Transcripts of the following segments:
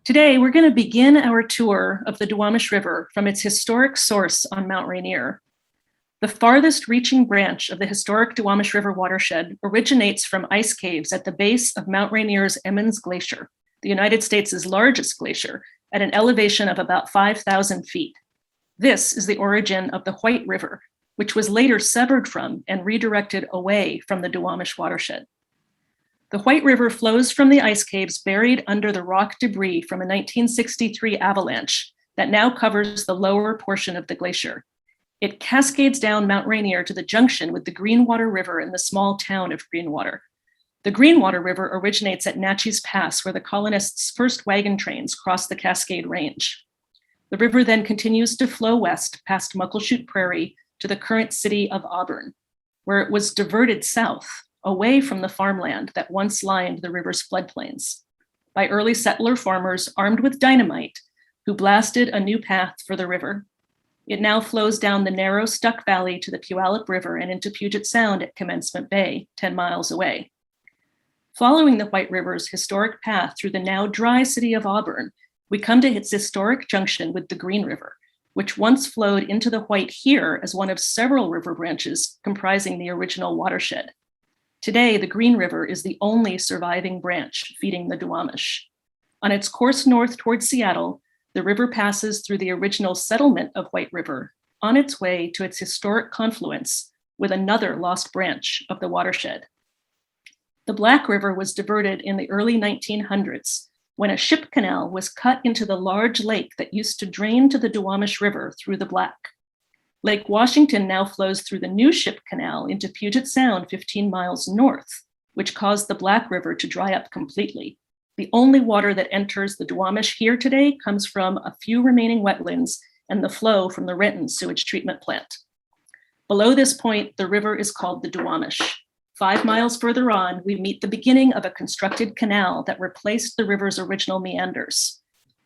Today, we're going to begin our tour of the Duwamish River from its historic source on Mount Rainier. The farthest reaching branch of the historic Duwamish River watershed originates from ice caves at the base of Mount Rainier's Eminence Glacier, the United States' largest glacier, at an elevation of about 5,000 feet. This is the origin of the White River, which was later severed from and redirected away from the Duwamish watershed. The White River flows from the ice caves buried under the rock debris from a 1963 avalanche that now covers the lower portion of the glacier. It cascades down Mount Rainier to the junction with the Greenwater River in the small town of Greenwater. The Greenwater River originates at Natchez Pass, where the colonists' first wagon trains crossed the Cascade Range. The river then continues to flow west past Muckleshoot Prairie to the current city of Auburn, where it was diverted south, away from the farmland that once lined the river's floodplains, by early settler farmers armed with dynamite who blasted a new path for the river. It now flows down the narrow Stuck Valley to the Puyallup River and into Puget Sound at Commencement Bay, 10 miles away. Following the White River's historic path through the now dry city of Auburn, we come to its historic junction with the Green River, which once flowed into the White here as one of several river branches comprising the original watershed. Today, the Green River is the only surviving branch feeding the Duwamish. On its course north towards Seattle, the river passes through the original settlement of White River on its way to its historic confluence with another lost branch of the watershed. The Black River was diverted in the early 1900s when a ship canal was cut into the large lake that used to drain to the Duwamish River through the Black. Lake Washington now flows through the new ship canal into Puget Sound 15 miles north, which caused the Black River to dry up completely. The only water that enters the Duwamish here today comes from a few remaining wetlands and the flow from the Renton sewage treatment plant. Below this point, the river is called the Duwamish. 5 miles further on, we meet the beginning of a constructed canal that replaced the river's original meanders.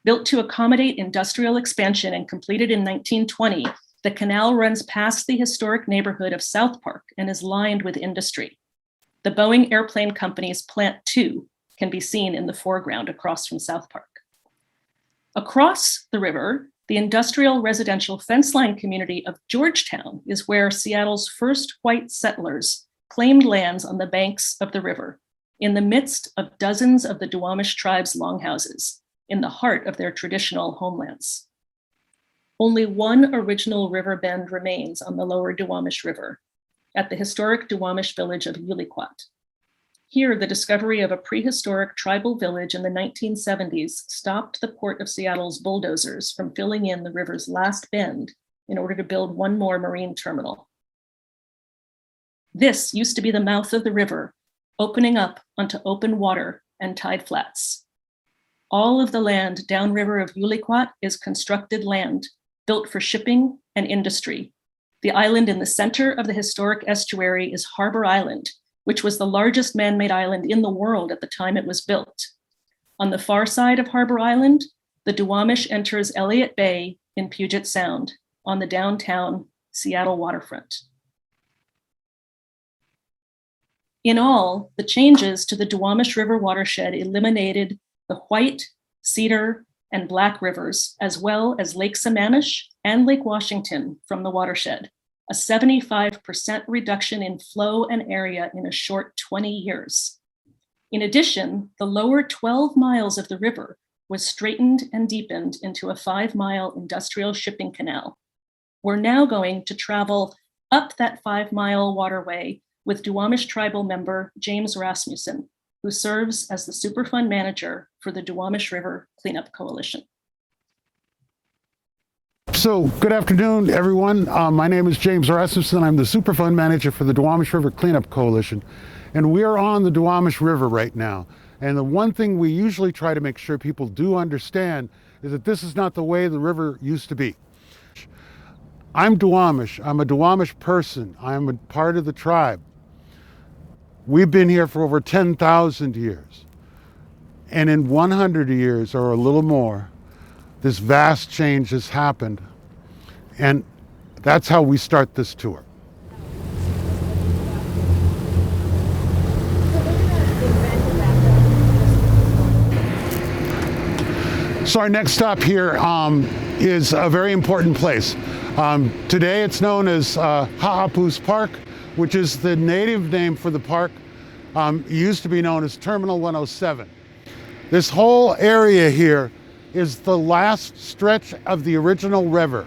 Built to accommodate industrial expansion and completed in 1920, the canal runs past the historic neighborhood of South Park and is lined with industry. The Boeing Airplane Company's Plant 2 can be seen in the foreground across from South Park. Across the river, the industrial residential fence line community of Georgetown is where Seattle's first white settlers claimed lands on the banks of the river, in the midst of dozens of the Duwamish tribe's longhouses, in the heart of their traditional homelands. Only one original river bend remains on the lower Duwamish River, at the historic Duwamish village of Uliquat. Here, the discovery of a prehistoric tribal village in the 1970s stopped the Port of Seattle's bulldozers from filling in the river's last bend in order to build one more marine terminal. This used to be the mouth of the river, opening up onto open water and tide flats. All of the land downriver of Uliquat is constructed land, built for shipping and industry. The island in the center of the historic estuary is Harbor Island, which was the largest man-made island in the world at the time it was built. On the far side of Harbor Island, the Duwamish enters Elliott Bay in Puget Sound on the downtown Seattle waterfront. In all, the changes to the Duwamish River watershed eliminated the White, Cedar, and Black rivers, as well as Lake Sammamish and Lake Washington from the watershed, a 75% reduction in flow and area in a short 20 years. In addition, the lower 12 miles of the river was straightened and deepened into a 5-mile industrial shipping canal. We're now going to travel up that 5-mile waterway with Duwamish tribal member James Rasmussen, who serves as the Superfund manager for the Duwamish River Cleanup Coalition. So, good afternoon, everyone. My name is James Rasmussen. I'm the Superfund manager for the Duwamish River Cleanup Coalition, and we are on the Duwamish River right now. And the one thing we usually try to make sure people do understand is that this is not the way the river used to be. I'm Duwamish. I'm a Duwamish person. I'm a part of the tribe. We've been here for over 10,000 years. And in 100 years or a little more, this vast change has happened. And that's how we start this tour. So our next stop here is a very important place. Today it's known as Ha'apu's Park, which is the native name for the park. It used to be known as Terminal 107. This whole area here is the last stretch of the original river.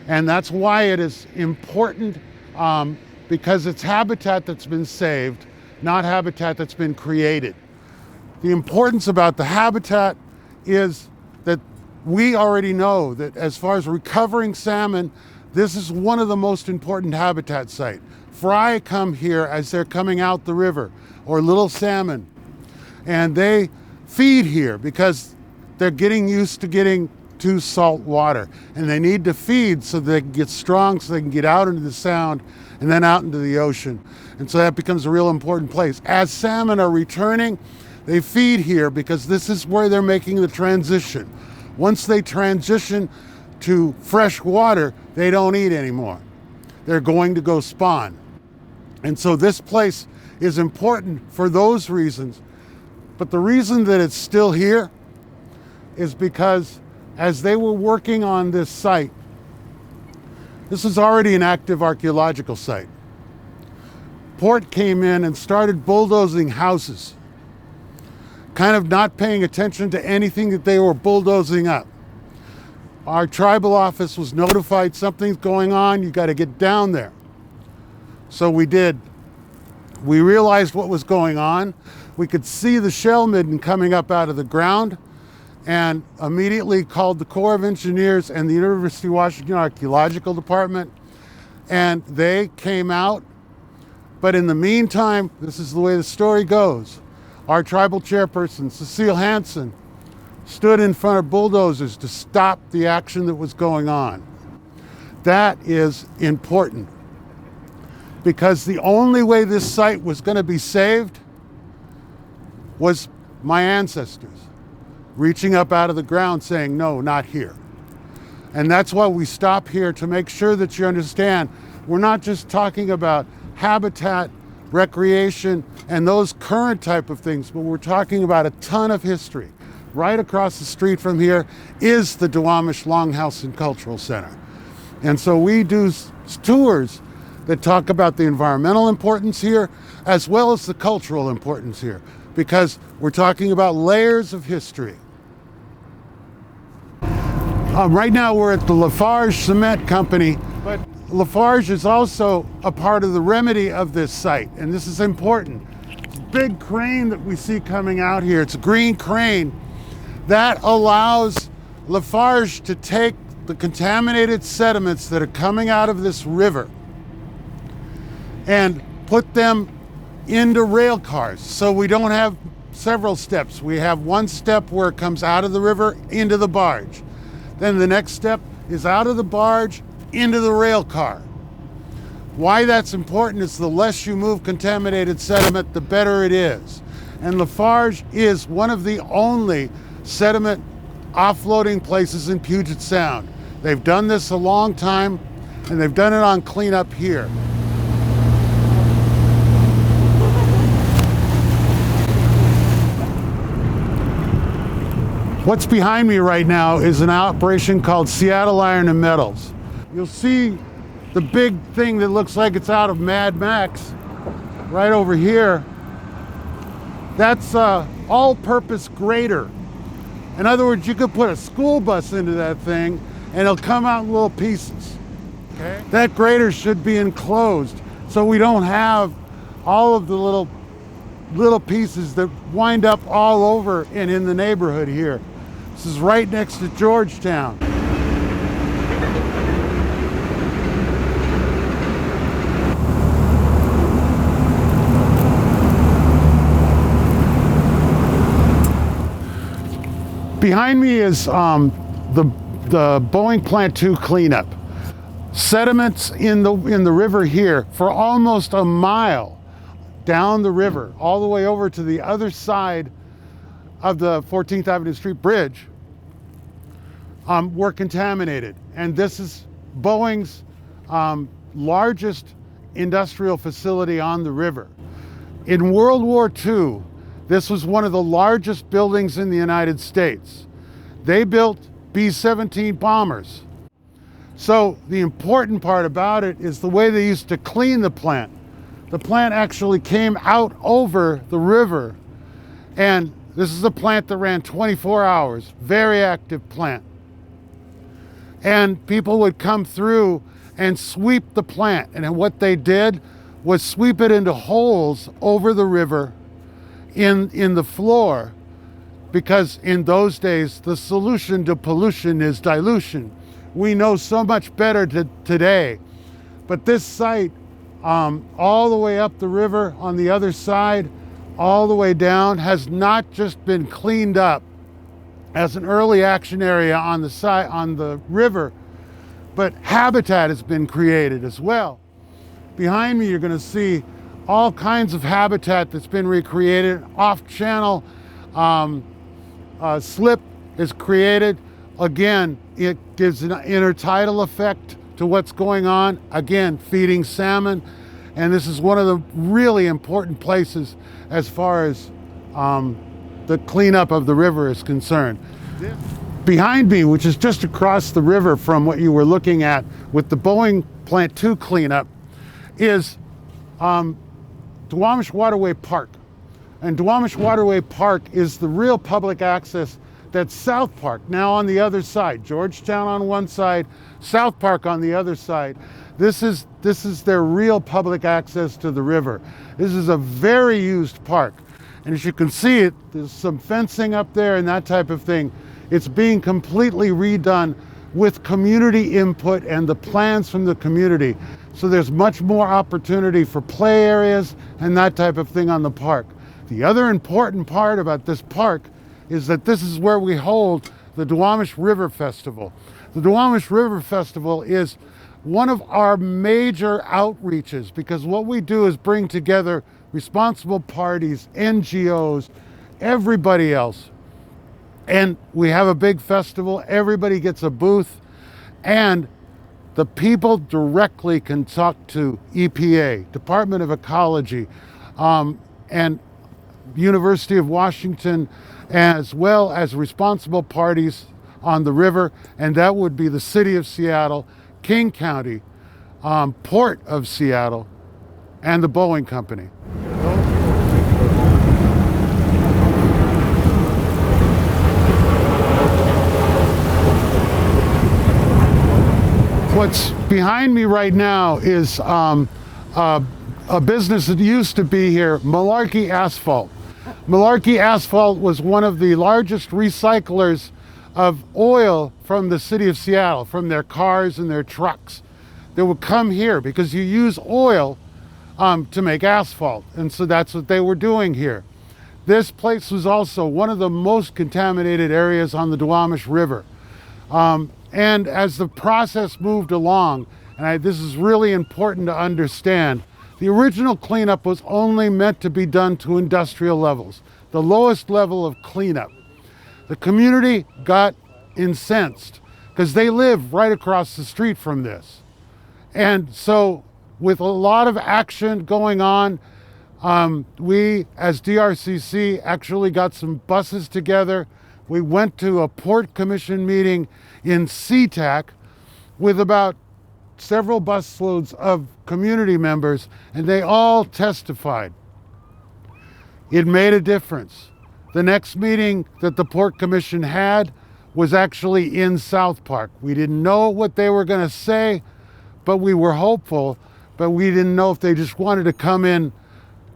And that's why it is important, because it's habitat that's been saved, not habitat that's been created. The importance about the habitat is that we already know that as far as recovering salmon, this is one of the most important habitat sites. Fry come here as they're coming out the river, or little salmon, and they feed here because they're getting used to getting to salt water, and they need to feed so they can get strong, so they can get out into the sound and then out into the ocean. And so that becomes a real important place. As salmon are returning, they feed here because this is where they're making the transition. Once they transition to fresh water, they don't eat anymore. They're going to go spawn. And so this place is important for those reasons. But the reason that it's still here is because as they were working on this site, this is already an active archaeological site. Port came in and started bulldozing houses, kind of not paying attention to anything that they were bulldozing up. Our tribal office was notified something's going on, you got to get down there. So we did. We realized what was going on. We could see the shell midden coming up out of the ground, and immediately called the Corps of Engineers and the University of Washington Archaeological Department, and they came out. But in the meantime, this is the way the story goes. Our tribal chairperson, Cecile Hansen, stood in front of bulldozers to stop the action that was going on. That is important, because the only way this site was going to be saved was my ancestors reaching up out of the ground saying, no, not here. And that's why we stop here, to make sure that you understand we're not just talking about habitat, recreation, and those current type of things, but we're talking about a ton of history. Right across the street from here is the Duwamish Longhouse and Cultural Center. And so we do tours that talk about the environmental importance here, as well as the cultural importance here, because we're talking about layers of history. Right now we're at the Lafarge Cement Company, but Lafarge is also a part of the remedy of this site, and this is important. It's a big crane that we see coming out here. It's a green crane that allows Lafarge to take the contaminated sediments that are coming out of this river and put them into rail cars. So we don't have several steps. We have one step where it comes out of the river into the barge. Then the next step is out of the barge into the rail car. Why that's important is the less you move contaminated sediment, the better it is. And Lafarge is one of the only sediment offloading places in Puget Sound. They've done this a long time, and they've done it on cleanup here. What's behind me right now is an operation called Seattle Iron and Metals. You'll see the big thing that looks like it's out of Mad Max right over here. That's an all-purpose grader. In other words, you could put a school bus into that thing and it'll come out in little pieces. Okay? That grader should be enclosed so we don't have all of the little pieces that wind up all over and in the neighborhood here. This is right next to Georgetown. Behind me is the Boeing Plant 2 cleanup. Sediments in the river here for almost a mile down the river, all the way over to the other side of the 14th Avenue Street Bridge, were contaminated. And this is Boeing's largest industrial facility on the river. In World War II, this was one of the largest buildings in the United States. They built B-17 bombers. So the important part about it is the way they used to clean the plant. The plant actually came out over the river, and this is a plant that ran 24 hours, very active plant. And people would come through and sweep the plant, and what they did was sweep it into holes over the river in the floor, because in those days the solution to pollution is dilution. We know so much better today, but this site, all the way up the river on the other side, all the way down, has not just been cleaned up as an early action area on the side on the river, but habitat has been created as well. Behind me, you're going to see all kinds of habitat that's been recreated. Off-channel slip is created. Again, it gives an intertidal effect to what's going on. Again, feeding salmon. And this is one of the really important places as far as the cleanup of the river is concerned. Behind me, which is just across the river from what you were looking at with the Boeing Plant 2 cleanup, is Duwamish Waterway Park. And Duwamish Waterway Park is the real public access that's South Park, now on the other side. Georgetown on one side, South Park on the other side. This is their real public access to the river. This is a very used park. And as you can see, there's some fencing up there and that type of thing. It's being completely redone with community input and the plans from the community. So there's much more opportunity for play areas and that type of thing on the park. The other important part about this park is that this is where we hold the Duwamish River Festival. The Duwamish River Festival is one of our major outreaches, because what we do is bring together responsible parties, NGOs, everybody else. And we have a big festival, everybody gets a booth, and the people directly can talk to EPA, Department of Ecology, and University of Washington, as well as responsible parties on the river, and that would be the City of Seattle, King County, Port of Seattle, and the Boeing Company. What's behind me right now is a business that used to be here, Malarkey Asphalt. Malarkey Asphalt was one of the largest recyclers of oil from the city of Seattle, from their cars and their trucks. They would come here because you use oil to make asphalt, and so that's what they were doing here. This place was also one of the most contaminated areas on the Duwamish River. And as the process moved along, and this is really important to understand, the original cleanup was only meant to be done to industrial levels, the lowest level of cleanup. The community got incensed because they live right across the street from this. And so with a lot of action going on, we as DRCC actually got some buses together. We went to a Port Commission meeting in SeaTac with about several busloads of community members, and they all testified. It made a difference. The next meeting that the Port Commission had was actually in South Park. We didn't know what they were going to say, but we were hopeful, but we didn't know if they just wanted to come in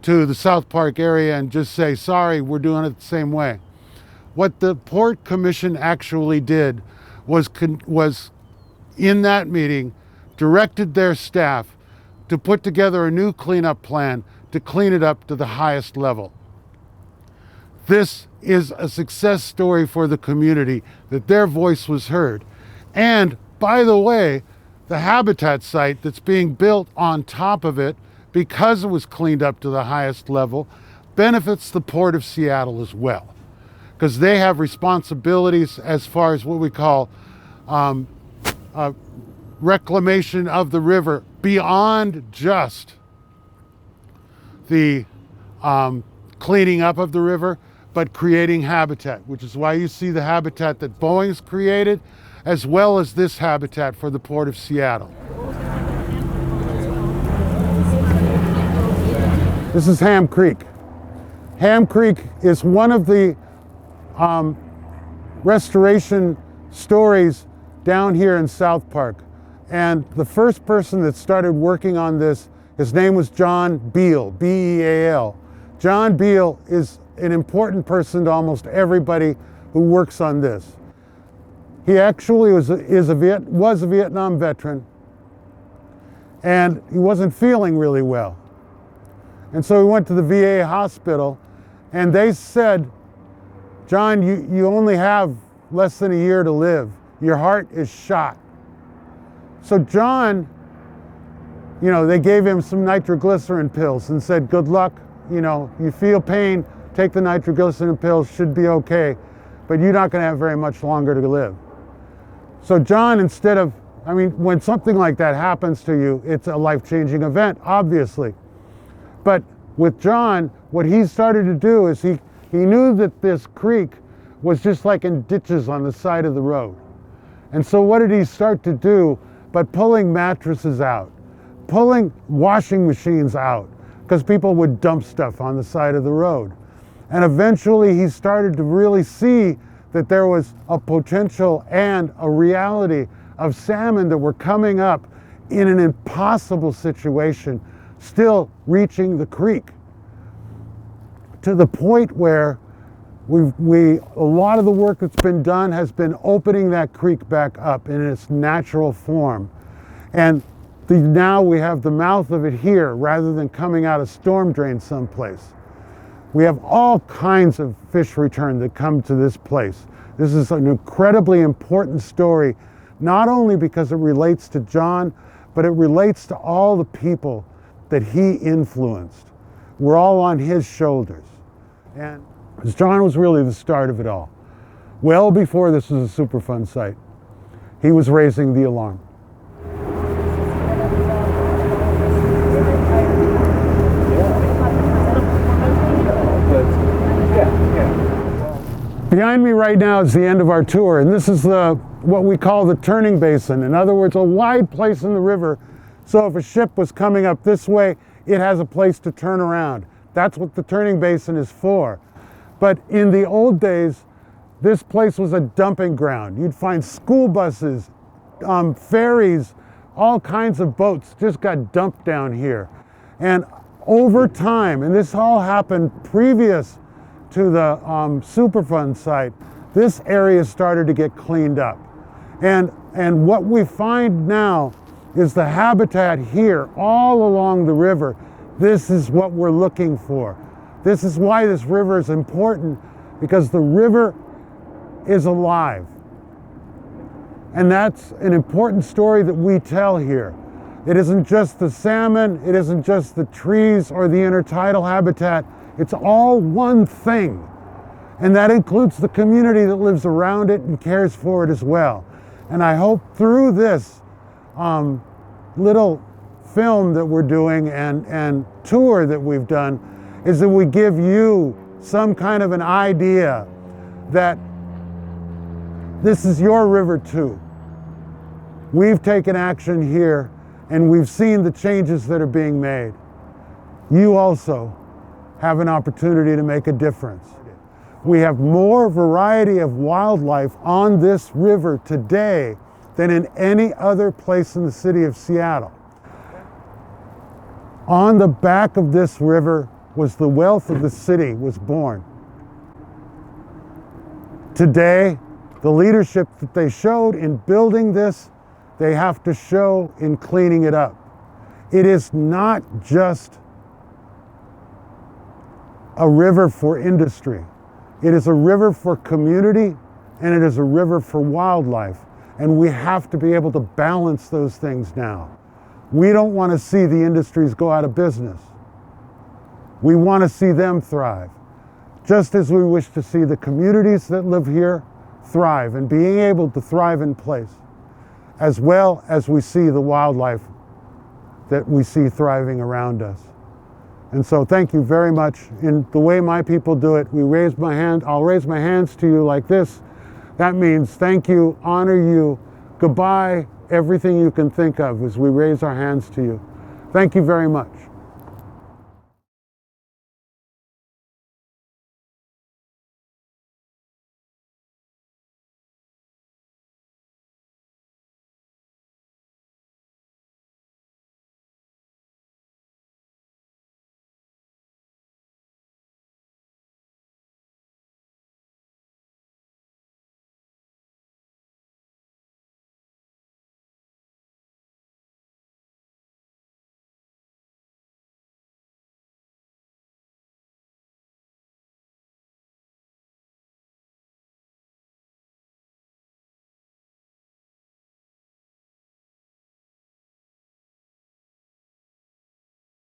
to the South Park area and just say, sorry, we're doing it the same way. What the Port Commission actually did was in that meeting, directed their staff to put together a new cleanup plan to clean it up to the highest level. This is a success story for the community, that their voice was heard. And by the way, the habitat site that's being built on top of it, because it was cleaned up to the highest level, benefits the Port of Seattle as well, because they have responsibilities as far as what we call reclamation of the river beyond just the cleaning up of the river, but creating habitat, which is why you see the habitat that Boeing's created, as well as this habitat for the Port of Seattle. This is Ham Creek. Ham Creek is one of the restoration stories down here in South Park. And the first person that started working on this, his name was John Beal, B-E-A-L. John Beal is an important person to almost everybody who works on this. He actually was a Vietnam veteran, and he wasn't feeling really well. And so he went to the VA hospital, and they said, John, you only have less than a year to live. Your heart is shot. So John, they gave him some nitroglycerin pills and said, good luck, you feel pain, take the nitroglycerin pills, should be okay, but you're not gonna have very much longer to live. So John, when something like that happens to you, it's a life-changing event, obviously. But with John, what he started to do is he knew that this creek was just like in ditches on the side of the road. And so what did he start to do but pulling mattresses out, pulling washing machines out, because people would dump stuff on the side of the road. And eventually he started to really see that there was a potential and a reality of salmon that were coming up in an impossible situation, still reaching the creek, to the point where a lot of the work that's been done has been opening that creek back up in its natural form. And now we have the mouth of it here rather than coming out a storm drain someplace. We have all kinds of fish return that come to this place. This is an incredibly important story, not only because it relates to John, but it relates to all the people that he influenced. We're all on his shoulders. And John was really the start of it all. Well before this was a Superfund site, he was raising the alarm. Behind me right now is the end of our tour, and this is what we call the Turning Basin. In other words, a wide place in the river, so if a ship was coming up this way, it has a place to turn around. That's what the Turning Basin is for. But in the old days, this place was a dumping ground. You'd find school buses, ferries, all kinds of boats just got dumped down here. And over time, and this all happened previous to the Superfund site, this area started to get cleaned up. And what we find now is the habitat here all along the river. This is what we're looking for. This is why this river is important, because the river is alive. And that's an important story that we tell here. It isn't just the salmon, it isn't just the trees or the intertidal habitat, it's all one thing. And that includes the community that lives around it and cares for it as well. And I hope through this little film that we're doing and tour that we've done is that we give you some kind of an idea that this is your river too. We've taken action here and we've seen the changes that are being made. You also have an opportunity to make a difference. We have more variety of wildlife on this river today than in any other place in the city of Seattle. On the back of this river was the wealth of the city was born. Today, the leadership that they showed in building this, they have to show in cleaning it up. It is not just a river for industry. It is a river for community, and it is a river for wildlife. And we have to be able to balance those things now. We don't want to see the industries go out of business. We want to see them thrive, just as we wish to see the communities that live here thrive and being able to thrive in place, as well as we see the wildlife that we see thriving around us. And so thank you very much. In the way my people do it, I'll raise my hands to you like this. That means thank you, honor you, goodbye, everything you can think of as we raise our hands to you. Thank you very much.